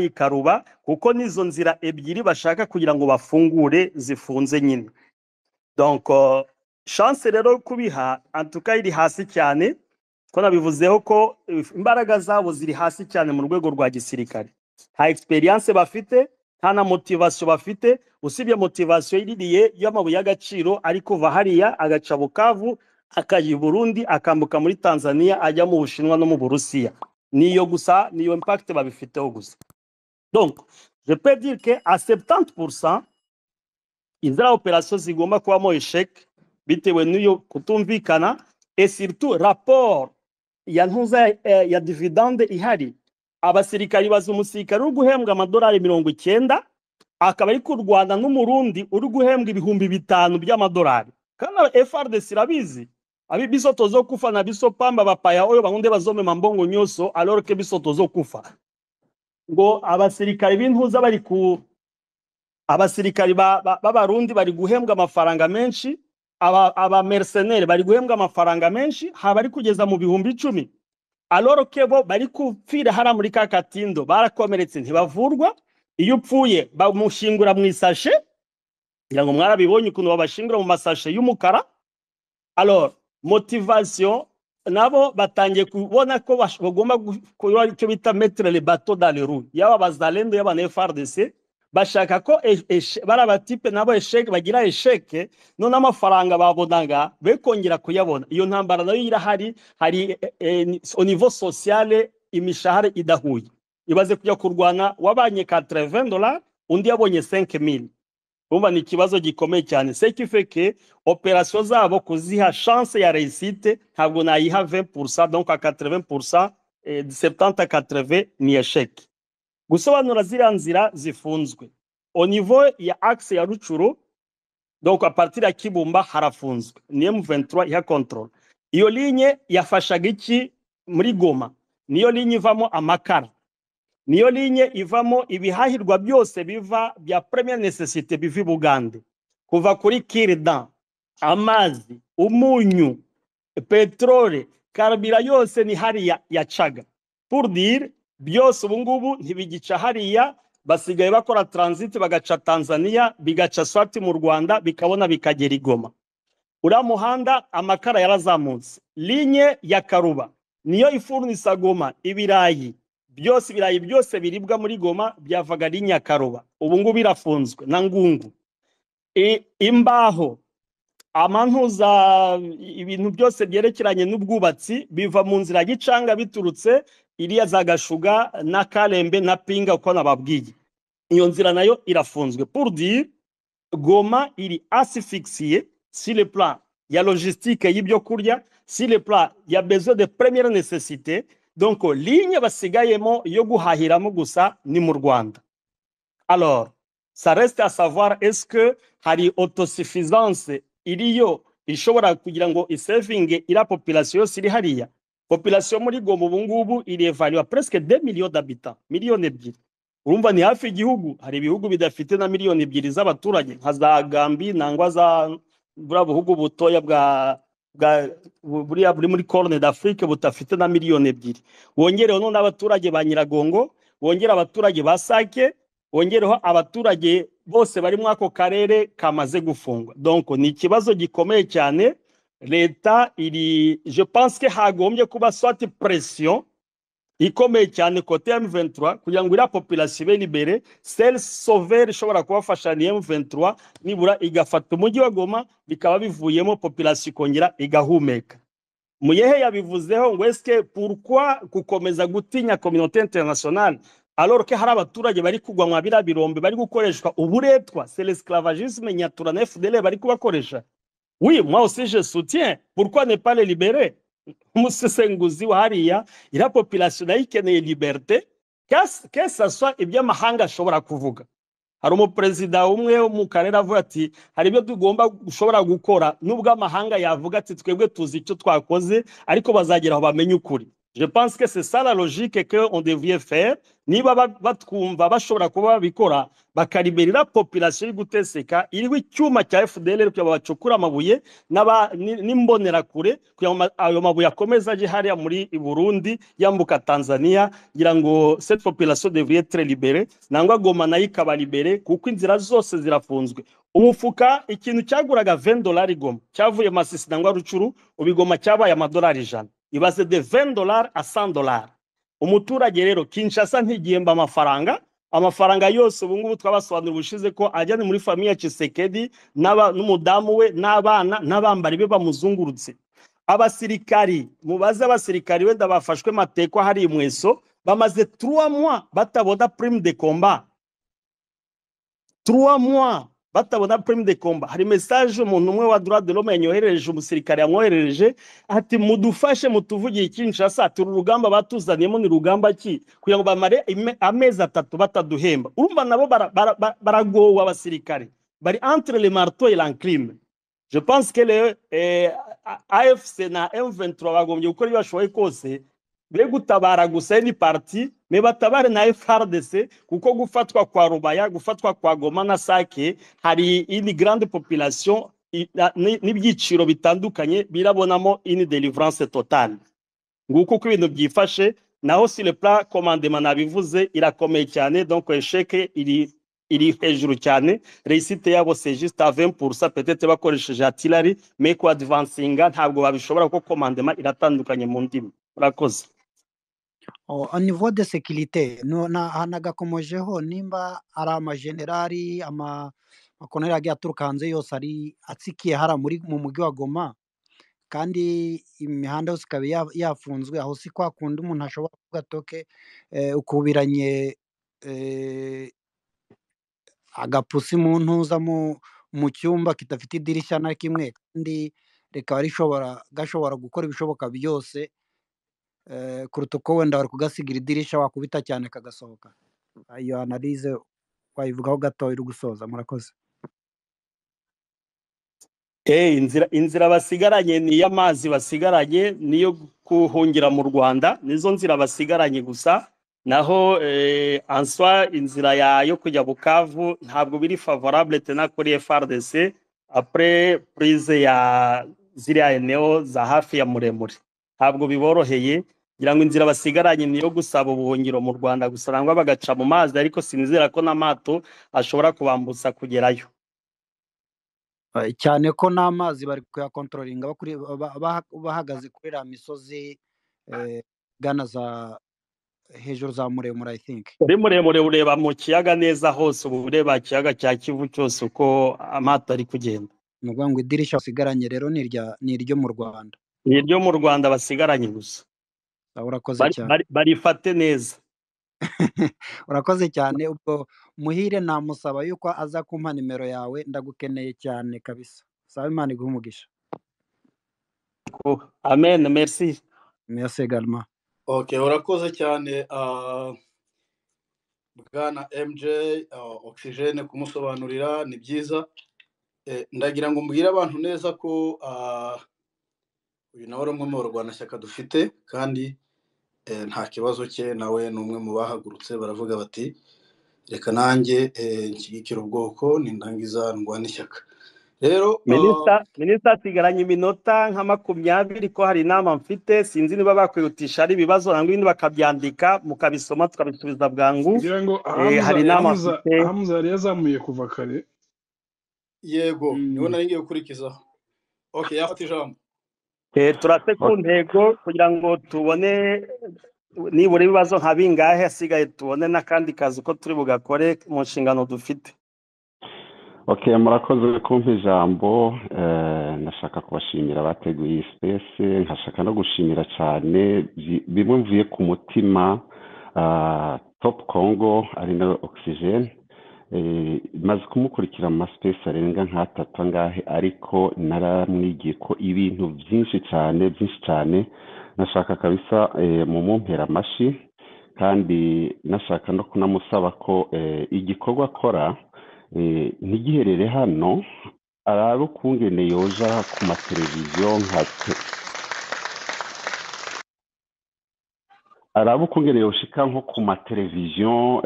Karuba kuko nizo nzira ebyiri bashaka kugira ngo bafungure zifunze nyine. Donc chance rero kubiha antuka iri hasi cyane ko nabivuzeho ko imbaraga zabo ziri hasi cyane mu rwego rwa gisirikare. Nta experience bafite, nta na motivation bafite, usibye motivation iririye y'amabuye y'agaciro ariko va hariya agaca Bukavu akaji Burundi akambuka muri Tanzania ajya mu Bushinwa no mu Burusiya. Niyo gusa, niyo impact babifiteho gusa. Donc je peux dire que à 70% inzira operation zigomba kubamo échec bitewe n'iyo kutumvikana et surtout rapport ya ntuza ya dividende ihari. Abasirikari baza umusirikari uri guhembwa amadolari 90 akaba ari kurwana n'umurundi uri guhembwa ibihumbi 5 by'amadolari. Kana FRDC irabizi abi bisoto zo kufa na biso pamba bapaya oyo bangunde bazome mambongo nyoso alors que bisoto zo kufa. Ngo abasirikari b'intuza bari ku abasirikari b'abarundi bari guhembwa amafaranga menshi, aba mercenaires bari guhembwa amafaranga menshi, habari kugeza mu bihumbi 10. Alors que bo bari kupfira hara muri kakatindo barakomeretse ntibavurwa, iyo upfuye bamushingura mu isashe, ngira ngo mwarabibonye ukuntu babashingura mu masashe y'umukara. Alors motivation nabo batangiye kubona ko bagomba kuba icyo bita mettre les bateaux dans les roues. Yaba bazalendo yaba na FRDC bashaka ko bara type nabo échec bagira échec none amafaranga babonaga bekongera kuyabona. Iyo ntambara nayo irahari, hari au niveau social imishahara idahuye. Ibaze kujya kurwana wabanye $80 undi yabonye 5000. Umva ni kibazo gikomeye cyane. Ce qui fait que opération zabo kuziha chance ya réussite ntabwo nayiha 20%, donc à 80%, 70 à 80 ni échec. Gusobanura ziriya nzira zifunzwe au niveau ya axe ya Rucuru, donc à partir ya Kibumba harafunzwe, ni M23 iha control. Iyo ligne yafashaga iki muri Goma? Niyo ligne ivamo amakara, niyo ligne ivamo ibihahirwa byose biva bya première nécessité bivi Bugande, kuva kuri Kirdan, amazi, umunyu, petrole, karabira yose ni hariya yacaga. Pour dire byose ubungubu ntibigica hariya, basigaye bakora transit bagaca Tanzania, bigaca Swati mu Rwanda, bikabona bikagera Goma. Ura muhanda amakara yarazamutse. Ligne ya Karuba niyo ifurnisa Goma ibirayi byose biribwa muri Goma byavaga ligne ya Karuba. Ubungubu birafunzwe na Ngungu. Imbaho amantuza ibintu byose byerekeranye n'ubwubatsi biva mu nzira gicanga biturutse iriya za Gashuga na Kalembe na Pinga uko nababwiye. Iyo nzira nayo irafunzwe. Pour dire Goma iri asphyxié sur le plan ya logistique y'ibyo kurya, sur le plan ya besoin de première nécessité. Donc ligne basigayemo yo guhahiramo gusa ni mu Rwanda. Alors ça reste à savoir, est-ce que hari autosuffisance iriyo ishobora kugira ngo isaving ira population yose iri hariya? Population muri Goma ubungubu iri evaluate presque 2 millions d'habitants, miliyoni 2. Urumva ni hafi igihugu, hari ibihugu bidafite na miliyoni 2 z'abaturage nka za Gambi nangwa za bura buhugu butoya buri muri Corne d'Afrique butafite na miliyoni 2. Wongereho none abaturage ba Nyiragongo, wongera abaturage ba Sake, wongereho abaturage bose bari mwako karere kamaze gufungwa. Donc ni kibazo gikomeye cyane. Leta iri, je pense que hagombye kuba soit pression ikomeye cyane côté M23 kugira ngo ira population be libérée, celle sauveur ishobora kubafasha ni M23 nibura igafata umujyi wa Goma bikaba bivuyemo population kongera igahumeka. Muyehe yabivuzeho ngo est-ce que pourquoi gukomeza gutinya communauté internationale alors que hari abaturage bari kugwa mwa birombe bari gukoreshwa uburetwa, c'est l'esclavagisme nyatura na FDL bari kubakoresha. Oui, moi aussi je soutiens. Pourquoi ne pas les libérer? Umusesenguzi wa hariya ira population ikeneye liberté, que ça soit iby'amahanga ashobora kuvuga. Hari umuperezida umwe mu karere avuga ati hari ibyo tugomba gushobora gukora nubwo amahanga yavuga ati twebwe tuzi icyo twakoze ariko bazagera aho bamenye ukuri. Je pense que c'est ça la logique qu'on devrait faire. Niba batwumva bashobora kuba babikora bakaliberera population y'iguteseka iriho icyuma cya FDLR kugira bacukura amabuye n'imbonera kure kugira ngo ayo mabuye akomeza aje hariya muri Burundi yambuka Tanzania ngira ngo cette population devrait être libérée nangwa Goma nayo ikaba libérée kuko inzira zose zirafunzwe. Umufuka ikintu cyaguraga $20 Goma cyavuye Masisi nangwa Rucuru ubigoma cyabaye amadolari 100. Ibaze de $20 à $100. Umuturage rero Kinshasa ntigihemba amafaranga yose ubu ngubu twabasobanura ubushize ko ajyane muri famille ya Tshisekedi n'umudamu we n'abana n'abambari be bamuzungurutse. Abasirikari mubaze abasirikari wenda bafashwe mateko hari imweso bamaze 3 mois batabona prime de combat. 3 mois batabona prime de combat. Hari message umuntu umwe wa droit de l'homme yanyoherereje umusirikare yamwoherereje ati mudufashe mutuvugiye Kinshasa turi urugamba batuzaniyemo ni rugamba ki kugira ngo bamare amezi 3 bataduhemba. Urumva nabo baragowa abasirikare bari entre le marteau et l'enclume. Je pense que le AFC na M23 bagombye gukora ibashoboye kose be gutabara gusa ni parti me batabare na FRDC kuko gufatwa kwa Rubaya gufatwa kwa Goma na Sake hari une grande population n'ibyiciro bitandukanye birabonamo une délivrance totale. Nguko uko ibintu byifashe naho si le plan commandement nabivuze irakomeye cyane donc échec iri hejuru cyane. Réussite yabo c'est juste à 20% peut-être bakoresheje artillerie mais ko advancinga ntabwo babishobora kuko commandement iratandukanye mu ndimi. Urakoze. Au niveau de sécurité hanagakomojeho nimba ari amagenerali amakoneri agiye aturuka hanze yose ari atsikiye hara mu mujyi wa Goma kandi imihanda yose ikaba yafunzwe aho si kwa kundi umuntu ashobora kuvuga toke ukubiranye agapusi mu ntuza mu cyumba kitafite idirishya na kimwe kandi rikaba gashobora gukora ibishoboka byose kuruta uko wenda bari kugasigira idirisha wakubita cyane kagasohoka. Iyo analyse wayivugaho gato iri gusoza. Murakoze. Inzira basigaranye ni y'amazi basigaranye niyo kuhungira mu Rwanda nizo nzira basigaranye gusa naho answa inzira yo kujya Bukavu ntabwo biri favorable tena kuri FRDC après prise ya ziriya eneo za hafi ya muremure ntabwo biboroheye ngira ngo inzira basigaranye niyo gusaba ubuhungiro mu Rwanda gusa nangwa bagaca mu mazi ariko sinizera ko n'amato ashobora kubambutsa kugerayo cyane ko n'amazi bari kuyakontrolinga bahagaze kuri la misozi gana za hejuru za muremure. I think uri muremure ureba mu kiyaga neza hose ubu ureba kiyaga cya Kivu cyose uko amato ari kugenda. Nuvuga ngo idirisha basigaranye rero ni iryo mu Rwanda. Ni iryo mu Rwanda basigaranye gusa. Urakoze cyane. Barifate neza. Urakoze cyane. Ubwo Muhire namusaba yuko aza kumpa nimero yawe ndagukeneye cyane kabisa. Saba Imana iguhe umugisha. Amen, merci. Merci également. Okay, urakoze cyane bwana MJ Oxygene kumusobanurira ni byiza. Ndagira ngo mbwire abantu neza ko uyu nawe ari umwe mu barwanashyaka dufite kandi nta kibazo cye nawe ni umwe mu bahagurutse baravuga bati reka nanjye nshyigikira ubwoko nindangiza ndwana ishyaka. Rero Minister asigaranye iminota nka 20 ko hari inama mfite sinzi niba bakwihutisha ari ibibazo nangwa ibindi bakabyandika mukabisoma tukabisubiza bwangu. Ngira ngo hari inama mfite Hamza yari yazamuye kuva kare. Yego niwe nari ngiye gukurikizaho. Okay, yafata ijambo. Turase ku ntego kugira ngo tubone nibura ibibazo nka bingahe asigaye tubone n'akandi kazi ko turi bugakore mu nshingano dufite. Okay, murakoze kumpa ijambo. Nashaka kubashimira abateguye iyi space, nkashaka no gushimira cyane bimwe mvuye ku mutima Top Congo ari na Oxygene. Maze kumukurikira mu space arenga nka 3 ngahe ariko naramwigiye ko ibintu byinshi cyane nashaka kabisa mu mumpera amashi kandi nashaka no kunamusaba ko igikorwa akora ntigiherere hano arabe kungene yoja ku mateleviziyo nka araba ukungene yoshika nko ku mateleviziyo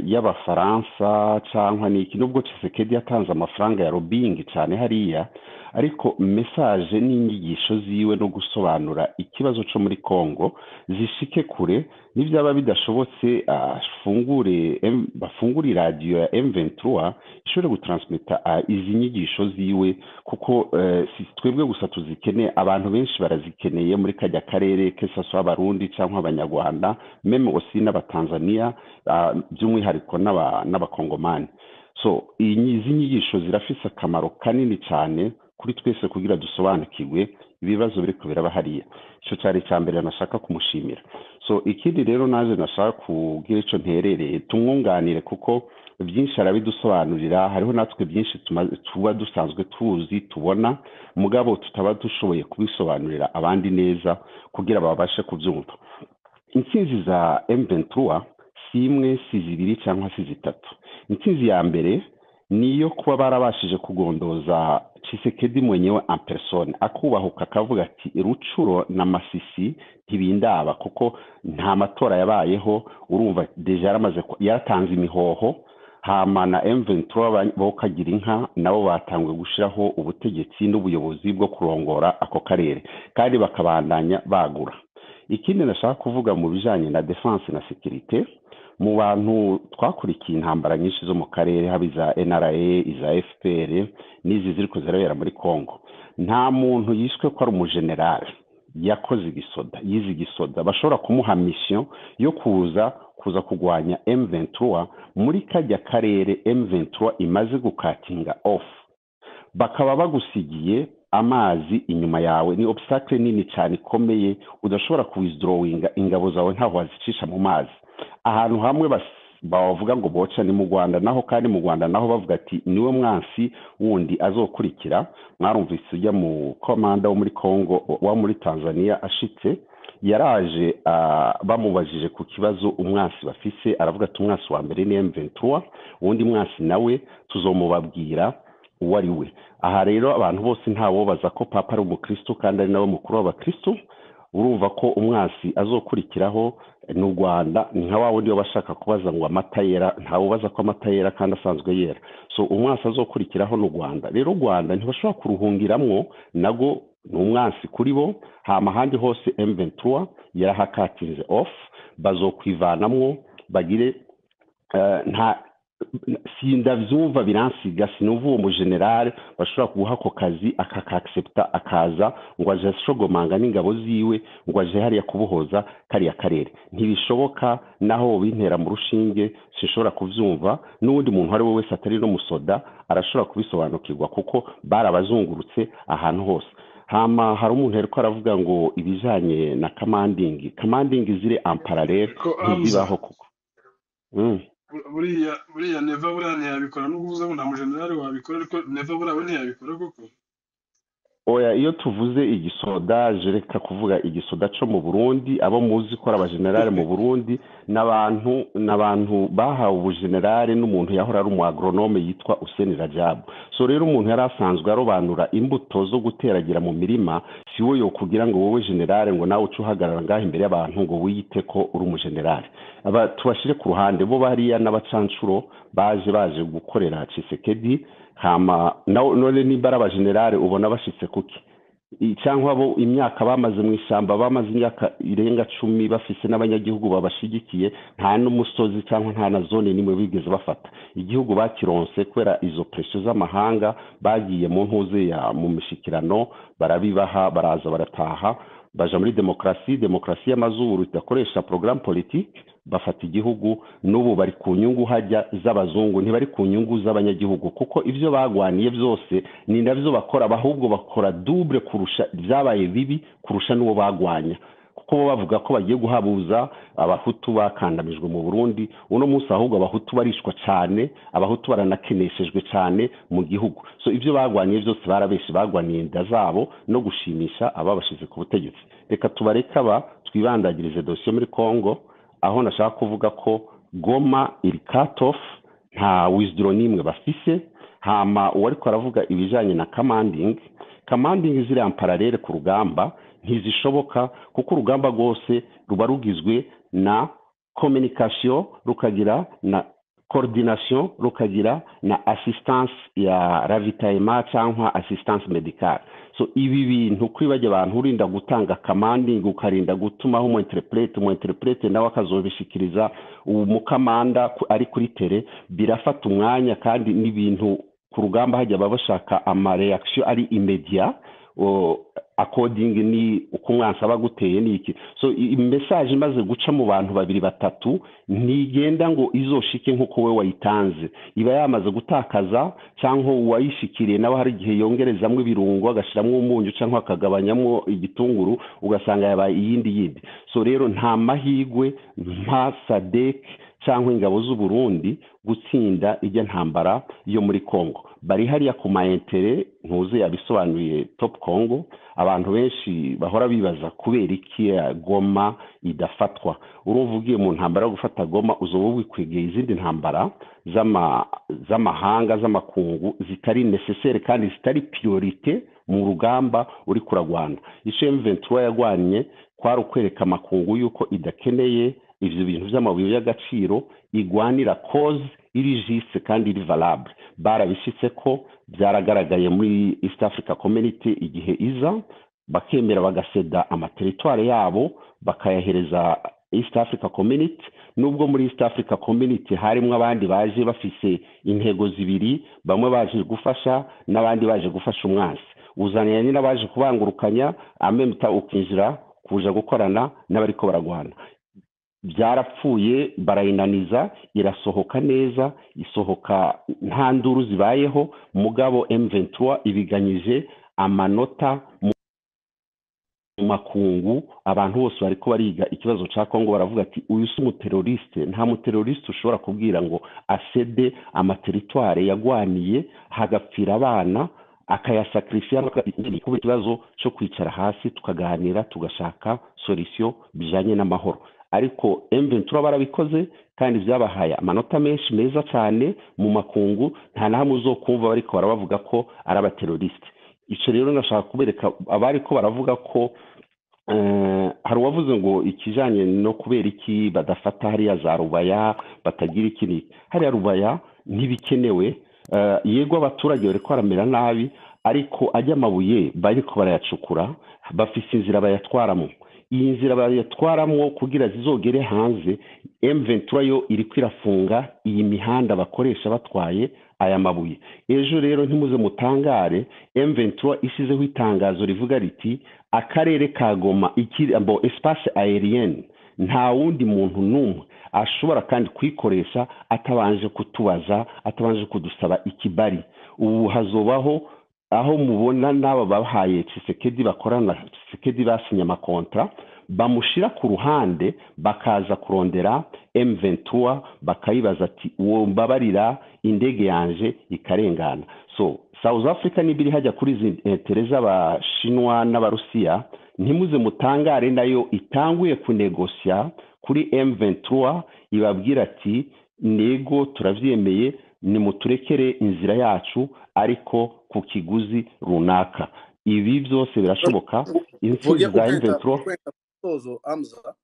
y'abafaransa cyangwa niki, nubwo Tshisekedi yatanze amafaranga ya lobbying cyane hariya, ariko message n'inyigisho ziwe no gusobanura ikibazo cyo muri Congo zishike kure. Nibyaba bidashobotse bafungure radio ya M23 ishobore gutransmita izi nyigisho ziwe, kuko si twebwe gusa tuzikeneye, abantu benshi barazikeneye muri kajya karere kesaso abarundi cyangwa abanyarwanda, meme aussi n'abatanzania, by'umwihariko n'abakongomani. So izi nyigisho zirafise akamaro kanini cyane kuri twese kugira dusobanukirwe ibibazo biri kubera hariya. Cyo cyari cyambere nashaka kumushimira. So ikindi rero naje nashaka kugira ico nterereye tumwunganire, kuko byinshi arabidusobanurira, hariho natwe byinshi tuba dusanzwe tuzi tubona, mugabo tutaba dushoboye kubisobanurira abandi neza kugira babashe kubyumva. Intsinzi za M23 si imwe, si zibiri cyangwa si zitatu. Intsinzi ya mbere niyo kuba barabashije kugondoza Tshisekedi mwenyewe en personne, akubahuka akavuga ati Rucuro na Masisi ntibindaba, kuko nta matora yabayeho. Urumva deja yaratanze imihoho, hama na M23 bokagira inka nabo batangwe gushiraho ubutegetsi n'ubuyobozi bwo kurongora ako karere, kandi bakabandanya bagura. Ikindi nashaka kuvuga mu bijanye na defense na sécurité, mu bantu twakurikiye intambara nyinshi zo mu karere, habiza NRA, iza FPR n'izi ziriko zirabera muri Congo, nta muntu yishwe ko ari umugeneral yakoze igisoda, yize igisoda, bashobora kumuha mission yo kuza kugwanya M23 muri kajya karere M23 imaze gukatinga off, bakaba bagusigiye amazi inyuma yawe. Ni obstacle nini cyane ikomeye, udashobora kuwithdrawinga ingabo zawe ntaho wazicisha mu mazi. Ahantu hamwe bavuga ngo boca ni mu Rwanda naho, kandi mu Rwanda naho bavuga ati niwe mwansi wundi azokurikira. Mwarumvise ujya mu komanda wo muri Congo wa muri Tanzania ashitse, yaraje bamubajije ku kibazo umwansi bafise, aravuga ati umwansi wa mbere ni M23, uwundi mwansi nawe tuzomubabwira uwari we. Aha rero abantu bose ntawo baza ko papa ari umukristo kandi ari nawe mukuru w'abakristo. Urumva ko umwansi azokurikiraho n'u Rwanda, ni nka wundi bashaka kubaza ngo amata yera, ntawo baza ko amata yera kandi asanzwe yera. So umwansi azokurikiraho n'u Rwanda. Rero u Rwanda ntibashobora kuruhungiramwo, nago ni umwansi kuri bo. Hama handi hose M23 yarahakatinze off, bazokwivanamwo bagire nta sindavyumva biransiga, sinuva uwo mugeneral bashobora kuguha ko kazi akaka-accepta akaza ngo aje shogomanga n'ingabo ziwe ngo aje hariya kubuhoza kariya karere. Ntibishoboka, naho bintera mu rushinge sinshobora kuvyumva, n'undi muntu ari we wese atari no musoda arashobora kubisobanukirwa, kuko barabazungurutse ahantu hose. Hama hari umuntu ariko aravuga ngo ibijanye na commanding zire en parallel ntizibaho, kuko buriya neva buriya ntiyabikora, nubwo uvuze ngo nta mujenerali wabikora, ariko neva buriya we ntiyabikora koko. Oya, iyo tuvuze igisoda jereka kuvuga igisoda cyo mu Burundi, abo muzi ko abagenerali mu Burundi n'abantu bahawe ubugenerali n'umuntu yahora ari umu agronome yitwa Hussein Rajab. So rero umuntu yari asanzwe arobanura imbuto zo guteragira mu mirima, si we yo kugira ngo wowe generale ngo nawe ucuhagarara ngaho imbere y'abantu ngo wiyite ko uri umugenerali. Aba tubashire ku ruhande, bo bariya n'abacancuro baje gukorera Tshisekedi. Hama none nimba ari abagenerale ubona bashitse kuki, cyangwa bo imyaka bamaze mu ishyamba, bamaze imyaka irenga 10 bafise n'abanyagihugu babashigikiye, nta n'umusozi cyangwa nta na zone nimwe bigeze bafata. Igihugu bakironse kwera izo pressure z'amahanga, bagiye mu ntuze ya mu mishikirano, barabibaha, baraza barataha, baja muri demokrasi y'amazuru idakoresha program politique, bafata igihugu. N'ubu bari ku nyungu hajya z'abazungu, ntibari ku nyungu z'abanyagihugu, kuko ivyo bagwaniye byose ni ndavyo bakora, ahubwo bakora double kurusha byabaye bibi kurusha n'uwo bagwanya, kuko bo bavuga ko bagiye guhabuza abahutu bakandamijwe mu Burundi. Uno munsi ahubwo abahutu barishwa cyane, abahutu baranakeneshejwe cyane mu gihugu. So ivyo bagwaniye byose barabeshe, bagwaniye inda zabo no gushimisha ababashize ku butegetsi. Reka tubareka twibandagirize dosiye muri Congo, aho nashaka kuvuga ko Goma iri cut off, nta withdraw nimwe bafise. Hama uwariko aravuga ibijanye na commanding ziri en parallel ku rugamba, ntizishoboka kuko urugamba rwose ruba rugizwe na communication, rukagira na coordination, rukagira na assistance ya ravitaillement cyangwa assistance médicale. So ibi bintu kwibajya abantu urinda gutanga commanding, ukarinda gutumaho umu interprete nawe akazobishikiriza umukamanda ari kuri tere, birafata umwanya kandi n'ibintu ku rugamba hajya babashaka ama reaction ari immediate according ni uko mwansaba guteye niki. So message imaze guca mu bantu babiri batatu ntigenda ngo izoshike nkuko we wayitanze, iba yamaze gutakaza cyangwa uwayishikiriye nawe hari igihe yongerezamwe ibirungo agashiramwe umunyu cyangwa akagabanyamo igitunguru ugasanga yabaye iyindi. So rero nta mahigwe nta SADC cyangwa ingabo z'u Burundi gutsinda ijya ntambara yo muri Congo. Bari hariya ku maintere ntuze yabisobanuye Top Congo. Abantu benshi bahora bibaza kubera iki Goma idafatwa. Urumva ugiye mu ntambara yo gufata Goma uzoba wikwegeye izindi ntambara z'amahanga z'amakungu zitari necessaire kandi zitari priorité mu rugamba uri kuragwana. Ico M23 yagwanye kwari ukwereka amakungu yuko idakeneye ivyo bintu by'amabuye y'agaciro, igwanira cause iri juste kandi iri valable. Barabishitse ko byaragaragaye muri East Africa Community igihe iza bakemera bagaseda amateritware yabo bakayahereza East Africa Community, nubwo muri East Africa Community harimo abandi baje bafise intego zibiri, bamwe baje gufasha n'abandi baje gufasha umwansi. Uzaniye nyina baje kubangurukanya amemta ukinjira kuja gukorana n'abariko baragwana. Byarapfuye barayinaniza, irasohoka neza, isohoka nta nduru zibayeho. Mugabo M23 ibiganyije amanota mu makungu. Abantu bose bariko bariga ikibazo ca Kongo baravuga ati uyu si umuteroriste. Nta muteroriste ushobora kubwira ngo asede amateritware yagwaniye hagapfira abana akayasakrifia kuba ikibazo cyo kwicara hasi tukaganira tugashaka solution bijanye n'amahoro. Ariko M23 barabikoze kandi byabahaye amanota menshi meza cyane mu makungu. Nta nahamwe uzokumva bariko baravuga ko ari abateroriste. Ico rero nashaka kubereka abariko baravuga ko hari uwavuze ngo ikijanye no kubera iki badafata hariya za Rubaya batagira ikindi. Hariya Rubaya ntibikenewe. Yego abaturage bariko baramera nabi, ariko ajya amabuye bariko barayacukura bafise inzira bayatwaramo. Iyi nzira bayatwaramo kugira zizogere hanze. M23 yo iri kwirafunga iyi mihanda bakoresha batwaye aya mabuye. Ejo rero ntimuze mutangare, M23 isizeho itangazo rivuga riti akarere ka Goma ikirabo espace aérienne nta wundi muntu numwe ashobora kandi kwikoresha atabanje kutubaza, atabanje kudusaba ikibari. Ubu hazobaho aho mubona n'aba bahaye Tshisekedi bakorana Tshisekedi basinya amakontra bamushira ku ruhande bakaza kurondera M23 bakayibaza ati uwo mbabarira indege yanje ikarengana. So South Africa nibiri hajya kuri Tereza abashinwa n'abarusiya, ntimuze mutangare nayo itanguye kunegosia kuri M23 ibabwira ati nego turavyemeye ni muturekere inzira yacu ariko ku kiguzi runaka. Ibi byose birashoboka. Intsinzi za M23 tozo Amza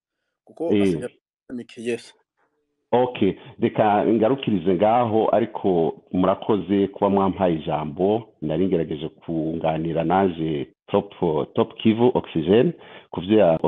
kuko asigaye Okay, reka ngarukirize ngaho, ariko murakoze kuba mwampaye ijambo. Nari ngerageje kunganira naje Top Kivu Oxygen kuvya